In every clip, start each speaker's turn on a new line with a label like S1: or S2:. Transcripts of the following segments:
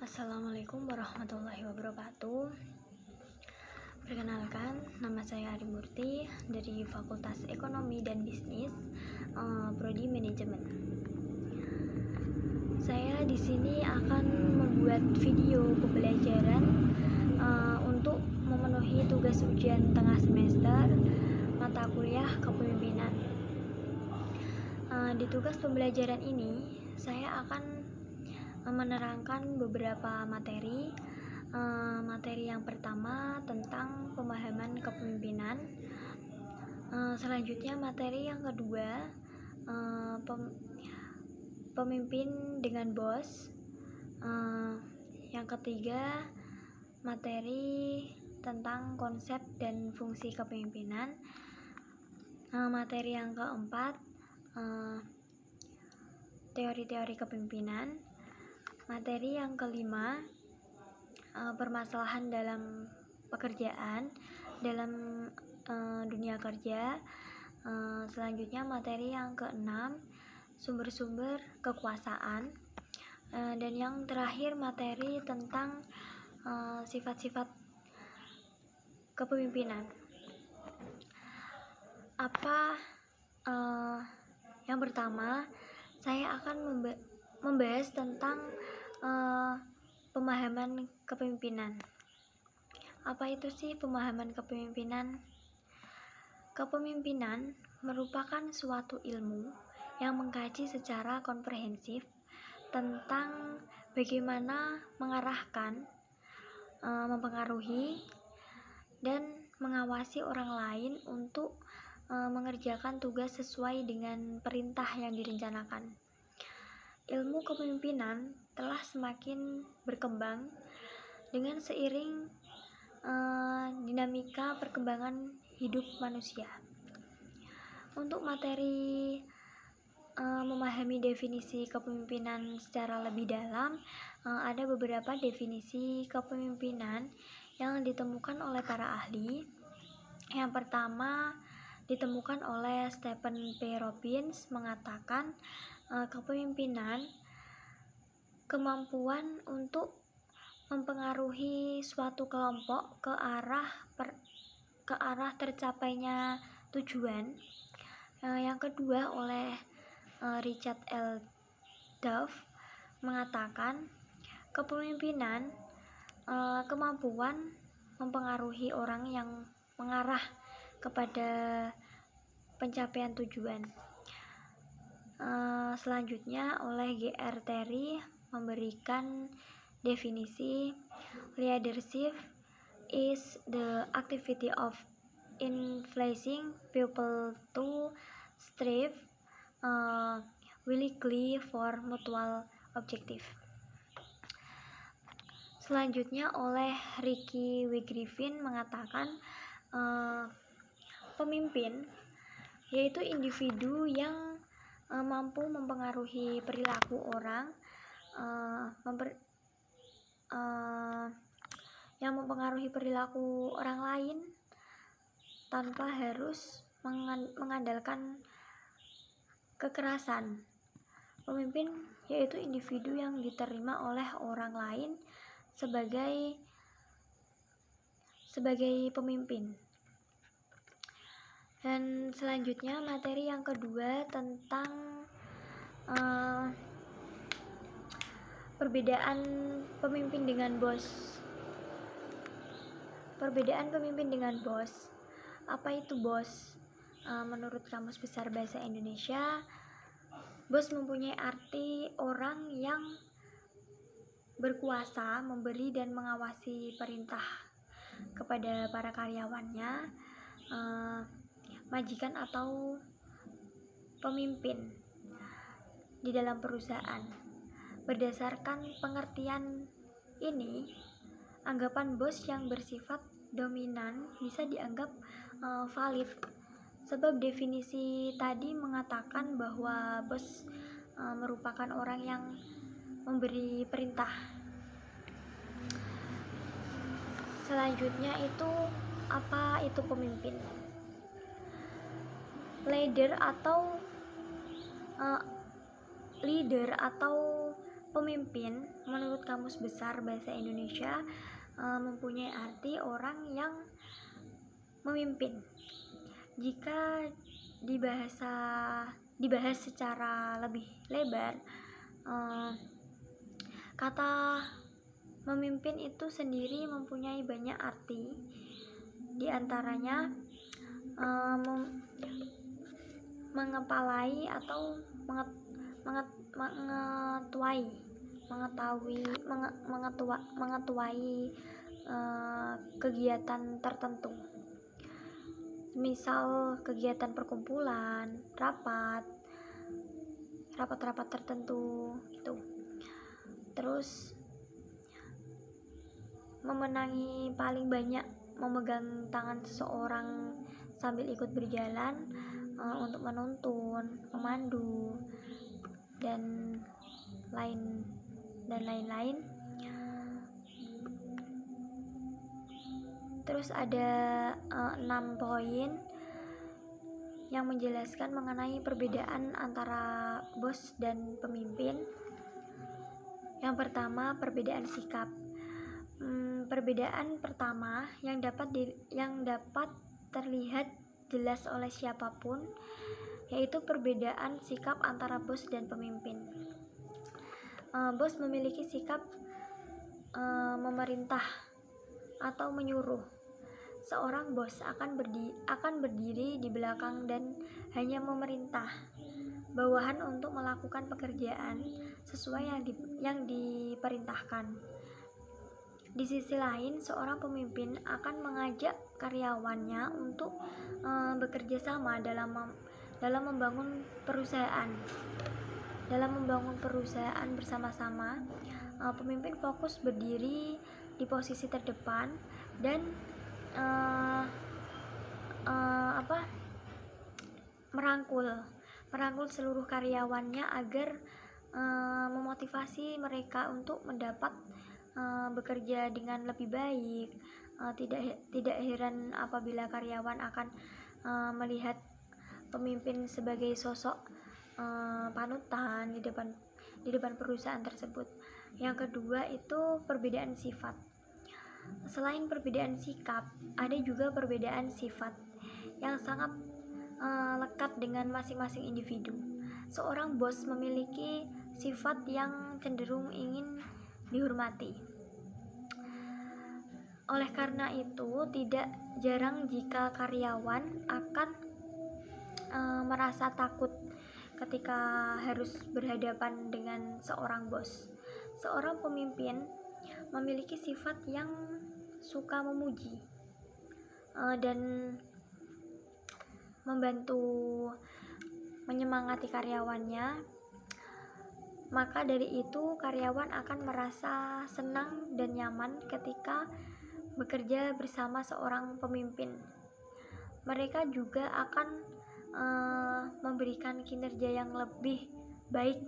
S1: Assalamualaikum warahmatullahi wabarakatuh. Perkenalkan, nama saya Ari Murti dari Fakultas Ekonomi dan Bisnis, Prodi Manajemen. Saya di sini akan membuat video pembelajaran untuk memenuhi tugas ujian tengah semester mata kuliah kepemimpinan. Di tugas pembelajaran ini, saya akan menerangkan beberapa materi. Materi yang pertama tentang pemahaman kepemimpinan. Selanjutnya materi yang kedua, pemimpin dengan bos. Yang ketiga, materi tentang konsep dan fungsi kepemimpinan. Materi yang keempat, teori-teori kepemimpinan. Materi yang kelima, permasalahan dalam pekerjaan, dalam dunia kerja. Selanjutnya materi yang keenam, sumber-sumber kekuasaan. Dan yang terakhir materi tentang sifat-sifat kepemimpinan. Yang pertama, saya akan membahas tentang pemahaman kepemimpinan. Apa itu sih pemahaman kepemimpinan? Kepemimpinan merupakan suatu ilmu yang mengkaji secara komprehensif tentang bagaimana mengarahkan, mempengaruhi, dan mengawasi orang lain untuk mengerjakan tugas sesuai dengan perintah yang direncanakan. Ilmu kepemimpinan telah semakin berkembang dengan seiring dinamika perkembangan hidup manusia. Untuk materi memahami definisi kepemimpinan secara lebih dalam, ada beberapa definisi kepemimpinan yang ditemukan oleh para ahli. Yang pertama ditemukan oleh Stephen P. Robbins, mengatakan kepemimpinan kemampuan untuk mempengaruhi suatu kelompok ke arah tercapainya tujuan. Yang kedua oleh Richard L. Duff, mengatakan kepemimpinan kemampuan mempengaruhi orang yang mengarah kepada pencapaian tujuan. Selanjutnya oleh G.R. Terry memberikan definisi leadership is the activity of influencing people to strive willingly for mutual objective. Selanjutnya oleh Ricky W. Griffin mengatakan pemimpin yaitu individu yang mampu mempengaruhi perilaku orang, yang mempengaruhi perilaku orang lain tanpa harus mengandalkan kekerasan. Pemimpin yaitu individu yang diterima oleh orang lain sebagai pemimpin. Dan selanjutnya materi yang kedua tentang perbedaan pemimpin dengan bos. Perbedaan pemimpin dengan bos. Apa itu bos? Menurut Kamus Besar Bahasa Indonesia, bos mempunyai arti orang yang berkuasa, memberi dan mengawasi perintah kepada para karyawannya, majikan atau pemimpin di dalam perusahaan. Berdasarkan pengertian ini, anggapan bos yang bersifat dominan bisa dianggap valid, sebab definisi tadi mengatakan bahwa bos merupakan orang yang memberi perintah. Selanjutnya itu apa itu pemimpin? Leader atau Pemimpin menurut Kamus Besar Bahasa Indonesia mempunyai arti orang yang memimpin. Jika dibahas secara lebih lebar, kata memimpin itu sendiri mempunyai banyak arti. Di antaranya mengepalai atau mengetuai kegiatan tertentu, misal kegiatan perkumpulan, rapat tertentu gitu. Terus memenangi paling banyak, memegang tangan seseorang sambil ikut berjalan untuk menuntun, memandu, dan lain-lain. Terus ada 6 poin yang menjelaskan mengenai perbedaan antara bos dan pemimpin. Yang pertama, perbedaan sikap. Perbedaan pertama yang dapat terlihat jelas oleh siapapun, yaitu perbedaan sikap antara bos dan pemimpin. Bos memiliki sikap memerintah atau menyuruh. Seorang bos akan berdiri di belakang dan hanya memerintah bawahan untuk melakukan pekerjaan sesuai yang diperintahkan. Di sisi lain, seorang pemimpin akan mengajak karyawannya untuk bekerja sama dalam membangun perusahaan. Dalam membangun perusahaan bersama-sama, pemimpin fokus berdiri di posisi terdepan dan merangkul seluruh karyawannya agar memotivasi mereka untuk mendapat bekerja dengan lebih baik. Tidak heran apabila karyawan akan melihat pemimpin sebagai sosok panutan di depan perusahaan tersebut. Yang kedua itu perbedaan sifat. Selain perbedaan sikap, ada juga perbedaan sifat yang sangat lekat dengan masing-masing individu. Seorang bos memiliki sifat yang cenderung ingin dihormati. Oleh karena itu, tidak jarang jika karyawan akan merasa takut ketika harus berhadapan dengan seorang bos. Seorang pemimpin memiliki sifat yang suka memuji dan membantu menyemangati karyawannya. Maka dari itu karyawan akan merasa senang dan nyaman ketika bekerja bersama seorang pemimpin. Mereka juga akan memberikan kinerja yang lebih baik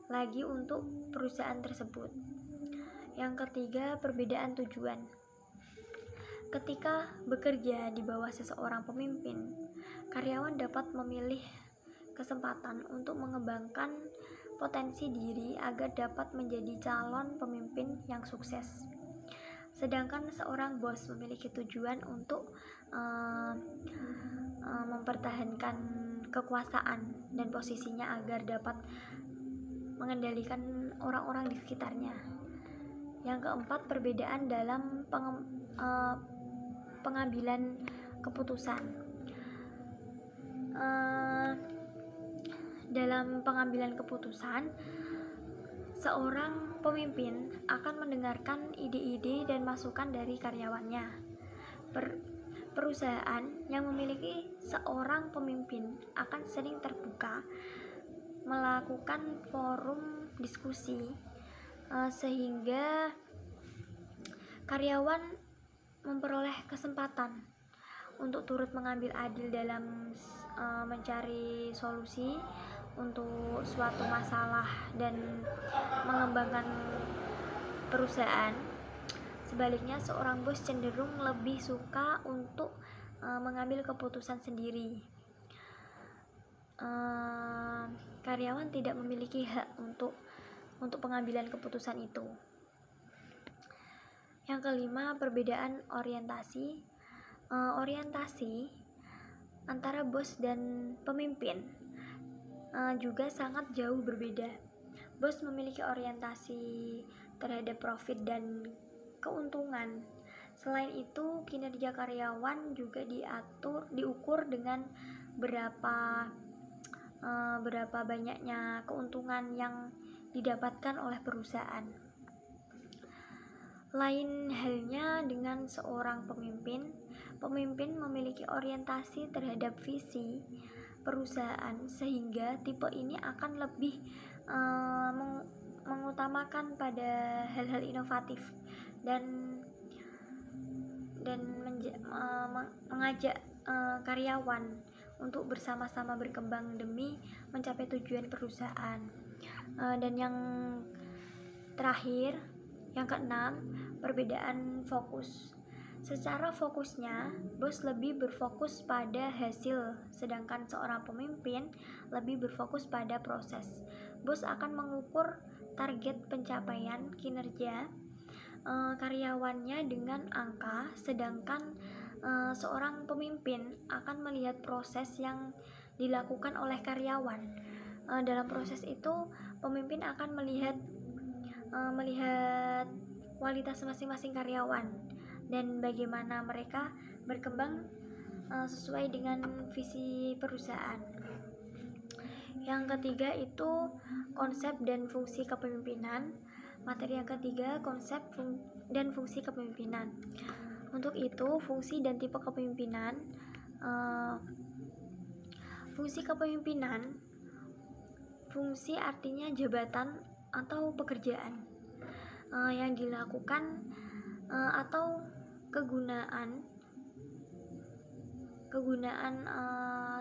S1: lagi untuk perusahaan tersebut. Yang ketiga, perbedaan tujuan. Ketika bekerja di bawah seseorang pemimpin, karyawan dapat memilih kesempatan untuk mengembangkan potensi diri agar dapat menjadi calon pemimpin yang sukses. Sedangkan seorang bos memiliki tujuan untuk mempertahankan kekuasaan dan posisinya agar dapat mengendalikan orang-orang di sekitarnya. Yang keempat, perbedaan dalam pengambilan keputusan. Dalam pengambilan keputusan, seorang pemimpin akan mendengarkan ide-ide dan masukan dari karyawannya. Perusahaan yang memiliki seorang pemimpin akan sering terbuka melakukan forum diskusi sehingga karyawan memperoleh kesempatan untuk turut mengambil andil dalam mencari solusi untuk suatu masalah dan mengembangkan perusahaan. Sebaliknya, seorang bos cenderung lebih suka untuk mengambil keputusan sendiri. Karyawan tidak memiliki hak untuk untuk pengambilan keputusan itu. Yang kelima, perbedaan orientasi. Orientasi antara bos dan pemimpin juga sangat jauh berbeda. Bos memiliki orientasi terhadap profit dan keuntungan. Selain itu, kinerja karyawan juga diukur dengan berapa banyaknya keuntungan yang didapatkan oleh perusahaan. Lain halnya dengan seorang pemimpin. Pemimpin memiliki orientasi terhadap visi perusahaan, sehingga tipe ini akan lebih mengutamakan pada hal-hal inovatif dan mengajak karyawan untuk bersama-sama berkembang demi mencapai tujuan perusahaan. Dan yang terakhir, yang keenam, perbedaan fokus. Secara fokusnya, bos lebih berfokus pada hasil, sedangkan seorang pemimpin lebih berfokus pada proses. Bos akan mengukur target pencapaian kinerja karyawannya dengan angka, sedangkan seorang pemimpin akan melihat proses yang dilakukan oleh karyawan. Dalam proses itu, pemimpin akan melihat kualitas masing-masing karyawan dan bagaimana mereka berkembang sesuai dengan visi perusahaan. Yang ketiga itu konsep dan fungsi kepemimpinan. Materi yang ketiga, konsep dan fungsi kepemimpinan. Untuk itu, fungsi dan tipe kepemimpinan. Fungsi kepemimpinan, fungsi artinya jabatan atau pekerjaan yang dilakukan atau kegunaan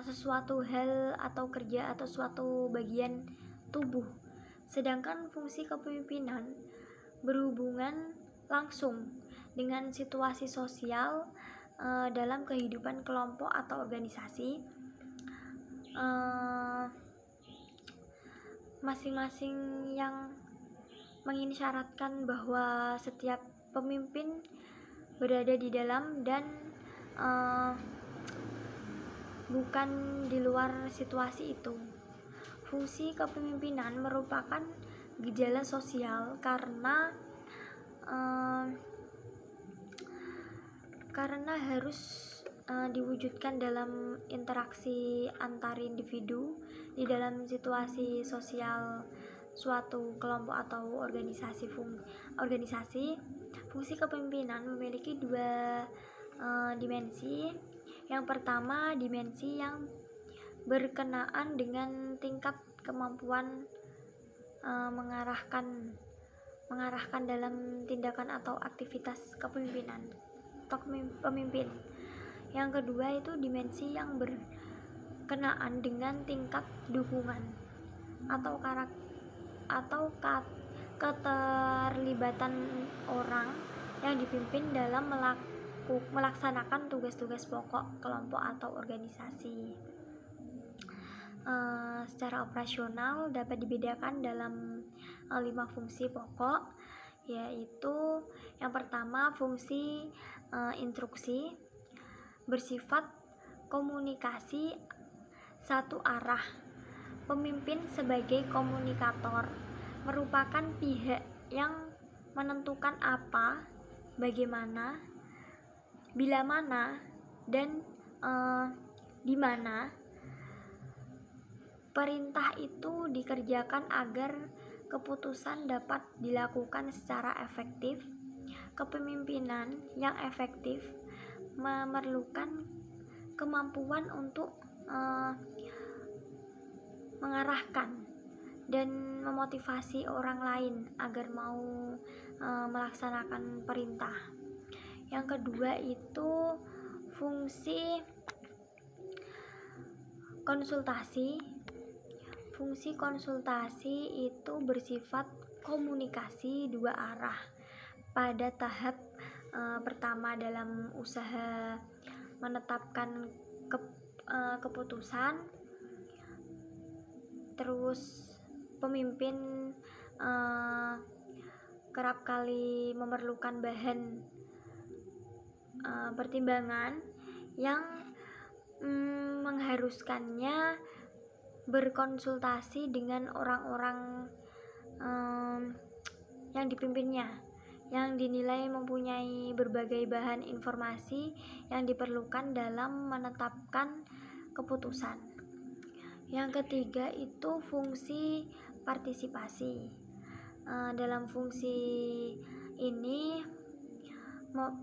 S1: sesuatu hal atau kerja atau suatu bagian tubuh. Sedangkan fungsi kepemimpinan berhubungan langsung dengan situasi sosial dalam kehidupan kelompok atau organisasi. Masing-masing yang mengisyaratkan bahwa setiap pemimpin berada di dalam dan bukan di luar situasi itu. Fungsi kepemimpinan merupakan gejala sosial karena harus diwujudkan dalam interaksi antar individu di dalam situasi sosial suatu kelompok atau organisasi. Fungsi kepemimpinan memiliki dua dimensi. Yang pertama, dimensi yang berkenaan dengan tingkat kemampuan mengarahkan dalam tindakan atau aktivitas kepemimpinan atau pemimpin. Yang kedua itu dimensi yang berkenaan dengan tingkat dukungan atau keterlibatan orang yang dipimpin dalam melaksanakan tugas-tugas pokok kelompok atau organisasi. Secara operasional dapat dibedakan dalam 5 fungsi pokok, yaitu yang pertama fungsi instruksi, bersifat komunikasi satu arah. Pemimpin sebagai komunikator merupakan pihak yang menentukan apa, bagaimana, bila mana, dan di mana perintah itu dikerjakan agar keputusan dapat dilakukan secara efektif. Kepemimpinan yang efektif memerlukan kemampuan untuk mengarahkan dan memotivasi orang lain agar mau melaksanakan perintah. Yang kedua itu fungsi konsultasi. Fungsi konsultasi itu bersifat komunikasi dua arah pada tahap pertama dalam usaha menetapkan keputusan. Terus pemimpin kerap kali memerlukan bahan pertimbangan yang mengharuskannya berkonsultasi dengan orang-orang yang dipimpinnya, yang dinilai mempunyai berbagai bahan informasi yang diperlukan dalam menetapkan keputusan. Yang ketiga itu fungsi partisipasi. Dalam fungsi ini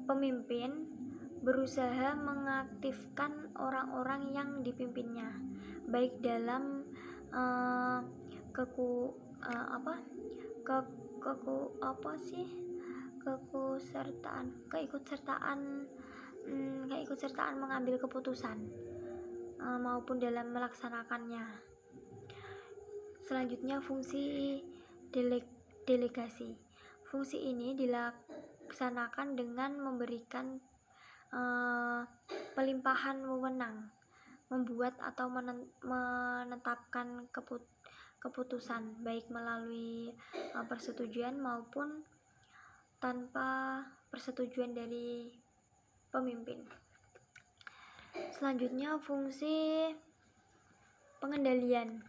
S1: pemimpin berusaha mengaktifkan orang-orang yang dipimpinnya, baik dalam keikutsertaan mengambil keputusan maupun dalam melaksanakannya. Selanjutnya fungsi delegasi. Fungsi ini dilaksanakan dengan memberikan pelimpahan wewenang, membuat atau menetapkan keputusan baik melalui persetujuan maupun tanpa persetujuan dari pemimpin. Selanjutnya fungsi pengendalian.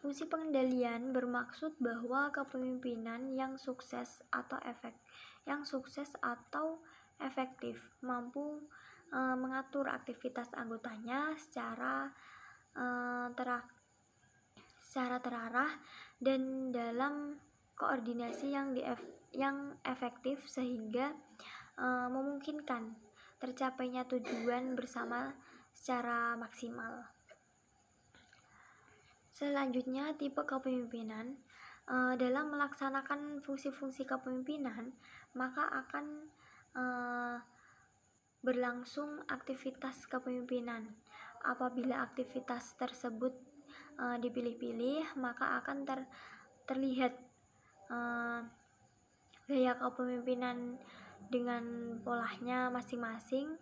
S1: Fungsi pengendalian bermaksud bahwa kepemimpinan yang sukses atau efektif mampu mengatur aktivitas anggotanya secara terarah dan dalam koordinasi yang efektif sehingga memungkinkan tercapainya tujuan bersama secara maksimal. Selanjutnya tipe kepemimpinan. Dalam melaksanakan fungsi-fungsi kepemimpinan maka akan berlangsung aktivitas kepemimpinan. Apabila aktivitas tersebut dipilih-pilih maka akan terlihat gaya kepemimpinan dengan polanya masing-masing.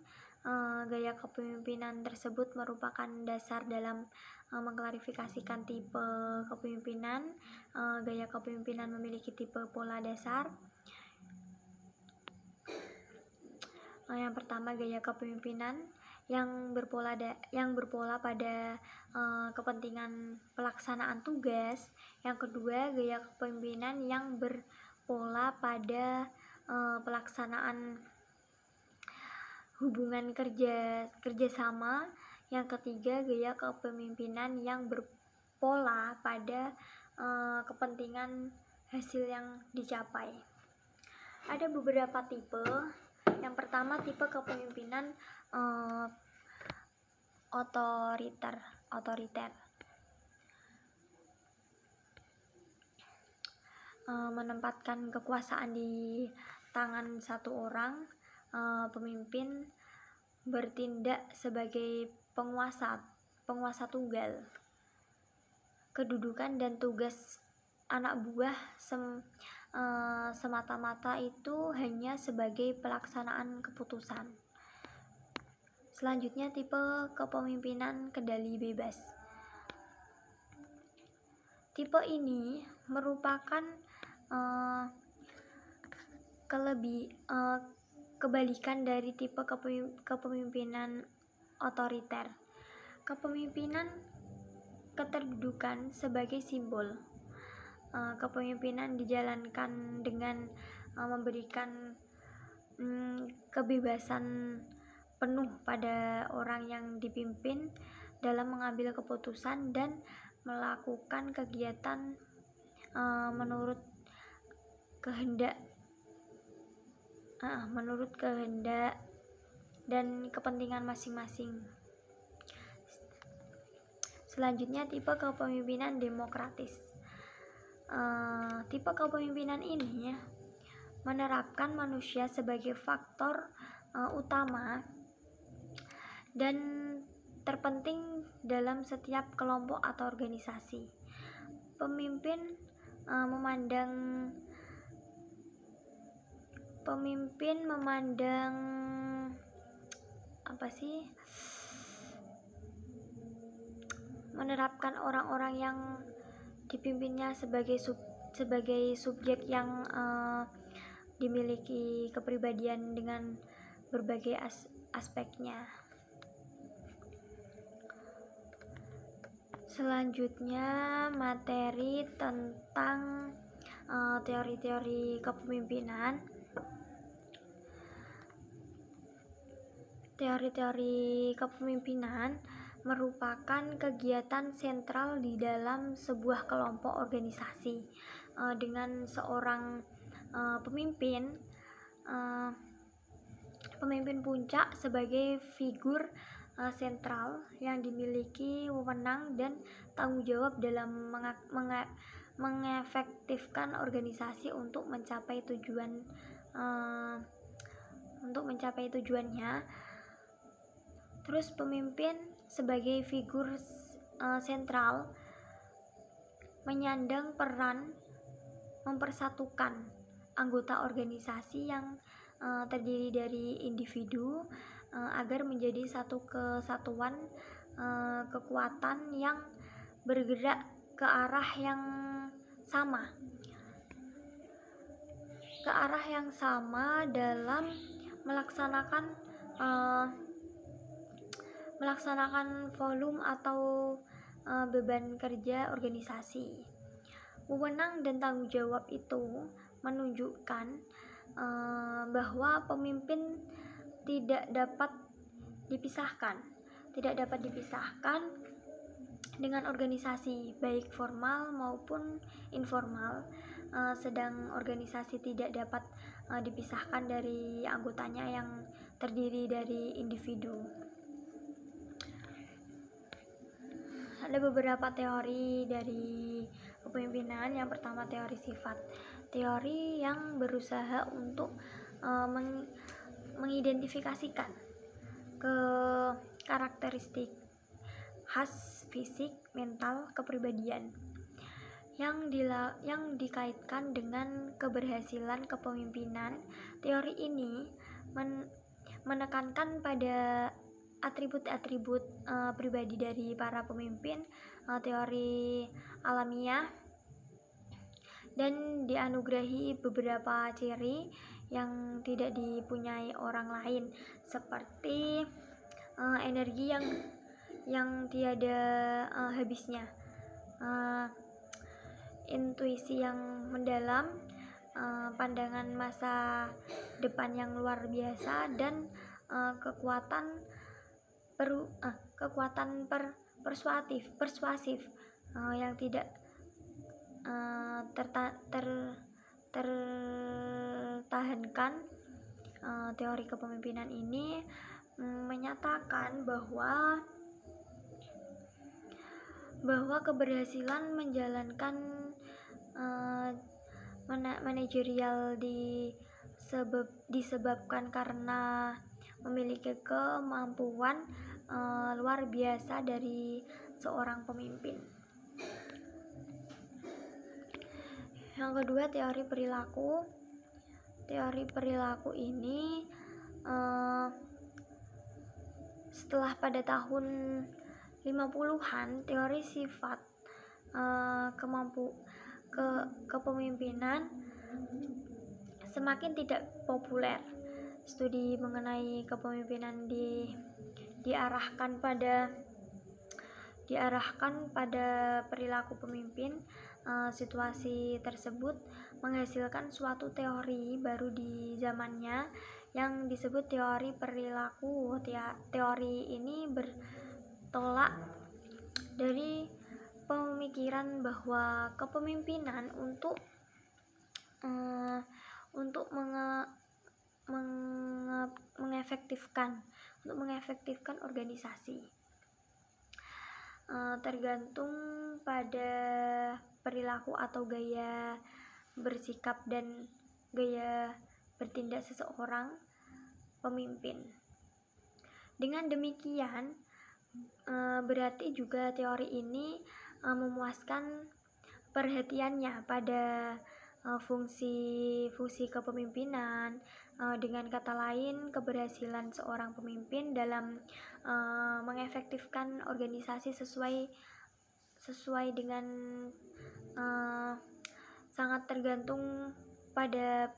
S1: Gaya kepemimpinan tersebut merupakan dasar dalam mengklarifikasikan tipe kepemimpinan. Gaya kepemimpinan memiliki tipe pola dasar. Yang pertama, gaya kepemimpinan yang berpola pada kepentingan pelaksanaan tugas. Yang kedua, gaya kepemimpinan yang berpola pada pelaksanaan hubungan kerjasama. Yang ketiga, gaya kepemimpinan yang berpola pada kepentingan hasil yang dicapai. Ada beberapa tipe. Yang pertama, tipe kepemimpinan otoriter. Menempatkan kekuasaan di tangan satu orang. Pemimpin bertindak sebagai penguasa tunggal. Kedudukan dan tugas anak buah semata-mata itu hanya sebagai pelaksanaan keputusan. Selanjutnya tipe kepemimpinan kendali bebas. Tipe ini merupakan kebalikan dari tipe kepemimpinan otoriter. Kepemimpinan keterdudukan sebagai simbol. Kepemimpinan dijalankan dengan memberikan kebebasan penuh pada orang yang dipimpin dalam mengambil keputusan dan melakukan kegiatan menurut kehendak dan kepentingan masing-masing. Selanjutnya tipe kepemimpinan demokratis. Tipe kepemimpinan ini menerapkan manusia sebagai faktor utama dan terpenting dalam setiap kelompok atau organisasi. Pemimpin memandang menerapkan orang-orang yang dipimpinnya sebagai sebagai subjek yang dimiliki kepribadian dengan berbagai aspeknya. Selanjutnya materi tentang teori-teori kepemimpinan. Teori-teori kepemimpinan merupakan kegiatan sentral di dalam sebuah kelompok organisasi dengan seorang pemimpin puncak sebagai figur sentral yang dimiliki wewenang dan tanggung jawab dalam mengefektifkan organisasi untuk mencapai tujuannya. Terus pemimpin sebagai figur sentral menyandang peran mempersatukan anggota organisasi yang terdiri dari individu agar menjadi satu kesatuan kekuatan yang bergerak ke arah yang sama dalam melaksanakan volume atau beban kerja organisasi. Wewenang dan tanggung jawab itu menunjukkan bahwa pemimpin tidak dapat dipisahkan dengan organisasi baik formal maupun informal, sedang organisasi tidak dapat dipisahkan dari anggotanya yang terdiri dari individu. Ada beberapa teori dari kepemimpinan. Yang pertama, teori sifat. Teori yang berusaha untuk mengidentifikasikan karakteristik khas fisik, mental, kepribadian yang dikaitkan dengan keberhasilan kepemimpinan. Teori ini menekankan pada atribut-atribut pribadi dari para pemimpin, teori alamiah, dan dianugerahi beberapa ciri yang tidak dipunyai orang lain, seperti energi yang tiada habisnya, intuisi yang mendalam, pandangan masa depan yang luar biasa, dan kekuatan persuasif yang tidak tertahankan. Teori kepemimpinan ini menyatakan bahwa keberhasilan menjalankan manajerial disebabkan karena memiliki kemampuan luar biasa dari seorang pemimpin. Yang kedua, teori perilaku. Teori perilaku ini setelah pada tahun 50-an teori sifat kepemimpinan semakin tidak populer. Studi mengenai kepemimpinan diarahkan pada perilaku pemimpin. Situasi tersebut menghasilkan suatu teori baru di zamannya yang disebut teori perilaku. Teori ini bertolak dari pemikiran bahwa kepemimpinan untuk mengefektifkan organisasi tergantung pada perilaku atau gaya bersikap dan gaya bertindak seseorang pemimpin. Dengan demikian, berarti juga teori ini memuaskan perhatiannya pada fungsi kepemimpinan. Dengan kata lain, keberhasilan seorang pemimpin dalam mengefektifkan organisasi sesuai dengan sangat tergantung pada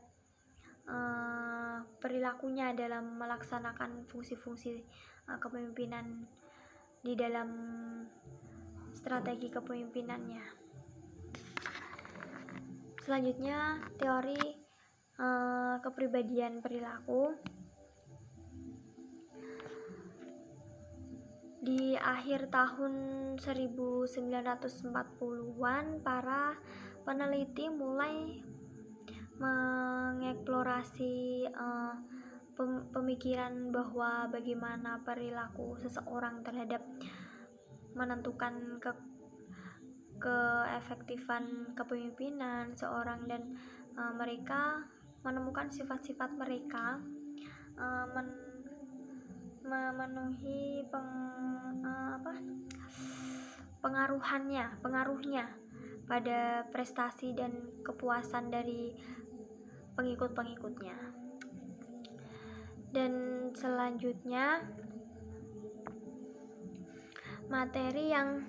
S1: perilakunya dalam melaksanakan fungsi-fungsi kepemimpinan di dalam strategi kepemimpinannya. Selanjutnya, teori kepribadian perilaku. Di akhir tahun 1940-an, para peneliti mulai mengeksplorasi pemikiran bahwa bagaimana perilaku seseorang terhadap menentukan keefektifan kepemimpinan seorang, dan mereka menemukan sifat-sifat mereka memenuhi pengaruhnya pada prestasi dan kepuasan dari pengikut-pengikutnya. Dan selanjutnya, materi yang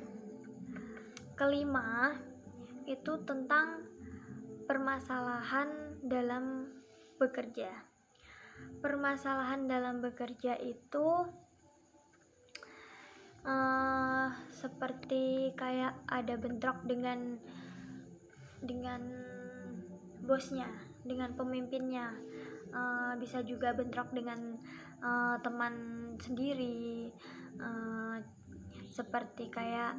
S1: kelima itu tentang permasalahan dalam bekerja. Permasalahan dalam bekerja itu seperti kayak ada bentrok dengan bosnya, dengan pemimpinnya, bisa juga bentrok dengan teman sendiri, seperti kayak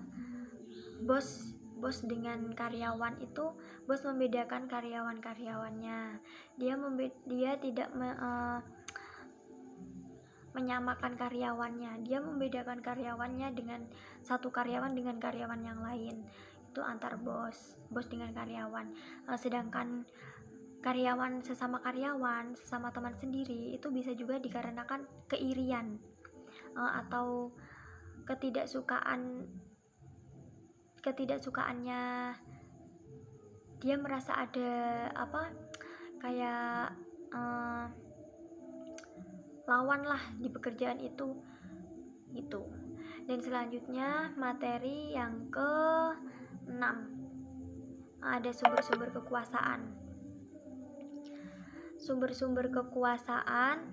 S1: bos dengan karyawan itu, bos membedakan karyawannya, dia tidak menyamakan karyawannya, dia membedakan karyawannya dengan satu karyawan dengan karyawan yang lain. Itu antar bos dengan karyawan. Sedangkan karyawan sesama teman sendiri itu bisa juga dikarenakan keirian atau ketidaksukaannya, dia merasa ada kayak lawan lah di pekerjaan itu gitu. Dan selanjutnya, materi yang ke-6, ada sumber-sumber kekuasaan. Sumber-sumber kekuasaan,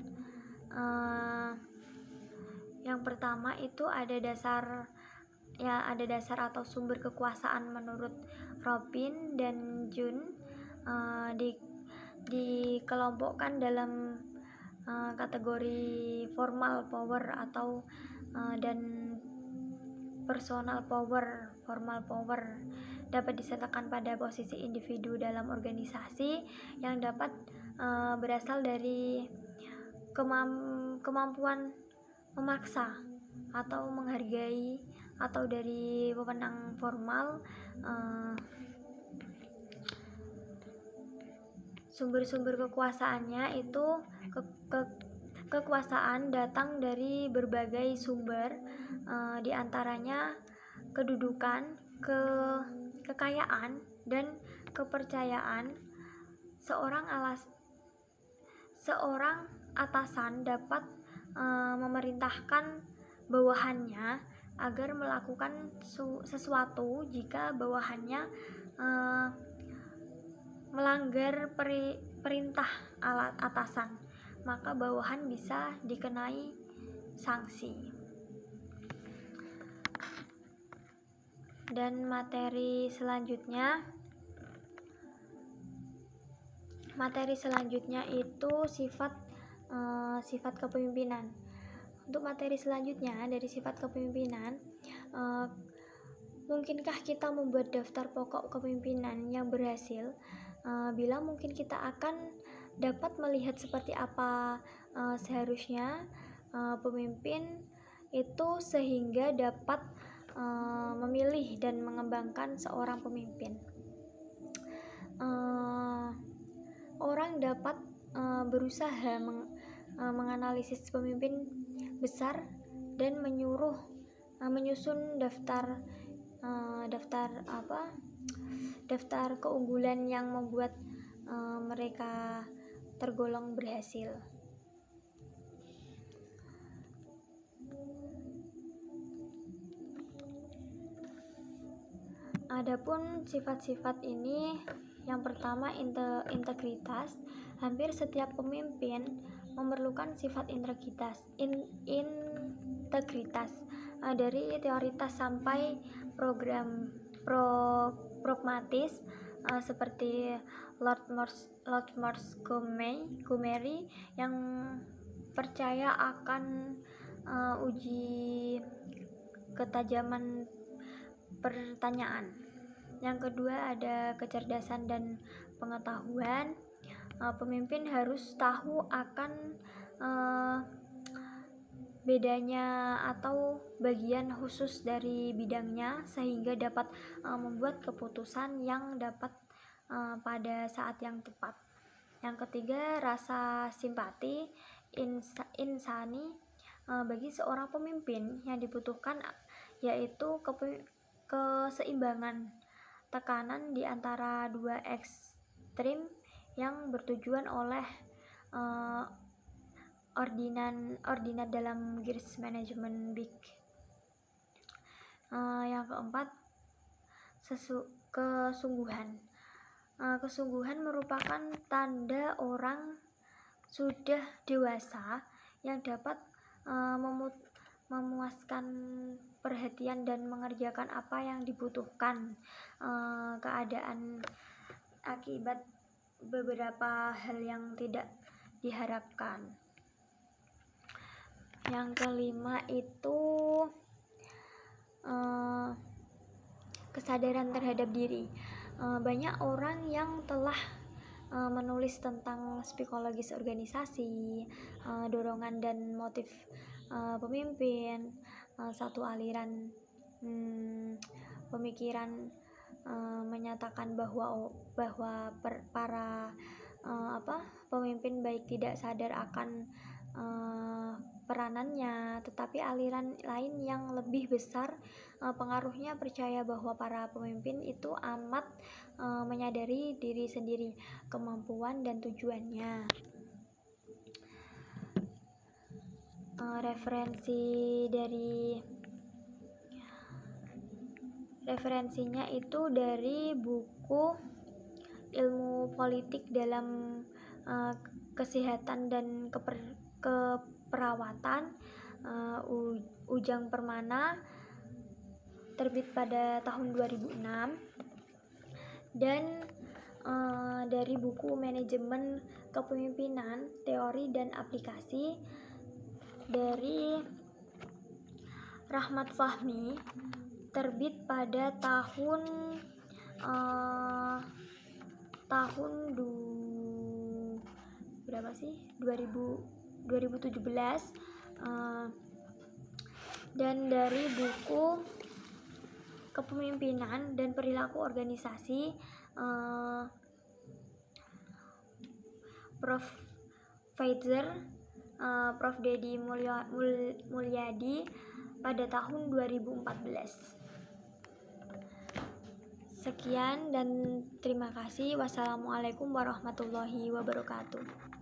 S1: yang pertama itu ada dasar atau sumber kekuasaan menurut Robin dan Jun, dikelompokkan dalam kategori formal power dan personal power. Formal power dapat disertakan pada posisi individu dalam organisasi yang dapat berasal dari kemampuan memaksa atau menghargai, atau dari wewenang formal. Sumber-sumber kekuasaannya itu kekuasaan datang dari berbagai sumber, diantaranya kedudukan, kekayaan, dan kepercayaan. Seorang atasan dapat memerintahkan bawahannya agar melakukan sesuatu. Jika bawahannya melanggar perintah atasan, maka bawahan bisa dikenai sanksi. Dan materi selanjutnya itu sifat kepemimpinan. Untuk materi selanjutnya dari sifat kepemimpinan, mungkinkah kita membuat daftar pokok kepemimpinan yang berhasil? Bila mungkin kita akan dapat melihat seperti apa seharusnya pemimpin itu, sehingga dapat memilih dan mengembangkan seorang pemimpin. Orang dapat berusaha menganalisis pemimpin besar dan menyusun daftar keunggulan yang membuat mereka tergolong berhasil. Adapun sifat-sifat ini Yang pertama, integritas. Hampir setiap pemimpin memerlukan sifat integritas, dari teoritas sampai program pragmatis, seperti Lord Montgomery yang percaya akan uji ketajaman pertanyaan. Yang kedua ada kecerdasan dan pengetahuan. Pemimpin harus tahu akan bedanya atau bagian khusus dari bidangnya sehingga dapat membuat keputusan yang dapat pada saat yang tepat. Yang ketiga, rasa simpati insani. Bagi seorang pemimpin yang dibutuhkan yaitu keseimbangan tekanan di antara dua ekstrim yang bertujuan oleh ordinat dalam Gears Management Big. Yang keempat, kesungguhan. Kesungguhan merupakan tanda orang sudah dewasa yang dapat memuaskan perhatian dan mengerjakan apa yang dibutuhkan keadaan akibat beberapa hal yang tidak diharapkan. Yang kelima itu kesadaran terhadap diri. Banyak orang yang telah menulis tentang psikologis organisasi, dorongan dan motif pemimpin. Satu aliran pemikiran menyatakan bahwa para pemimpin baik tidak sadar akan peranannya, tetapi aliran lain yang lebih besar pengaruhnya percaya bahwa para pemimpin itu amat menyadari diri sendiri, kemampuan dan tujuannya. Referensinya itu dari buku Ilmu Politik dalam Kesehatan dan Keperawatan, Ujang Permana, terbit pada tahun 2006, dan dari buku Manajemen Kepemimpinan, Teori dan Aplikasi dari Rahmat Fahmi, terbit pada tahun 2017, dan dari buku Kepemimpinan dan Perilaku Organisasi, Prof. Pfizer, Prof. Dedi Mulyadi pada tahun 2014. Sekian dan terima kasih. Wassalamualaikum warahmatullahi wabarakatuh.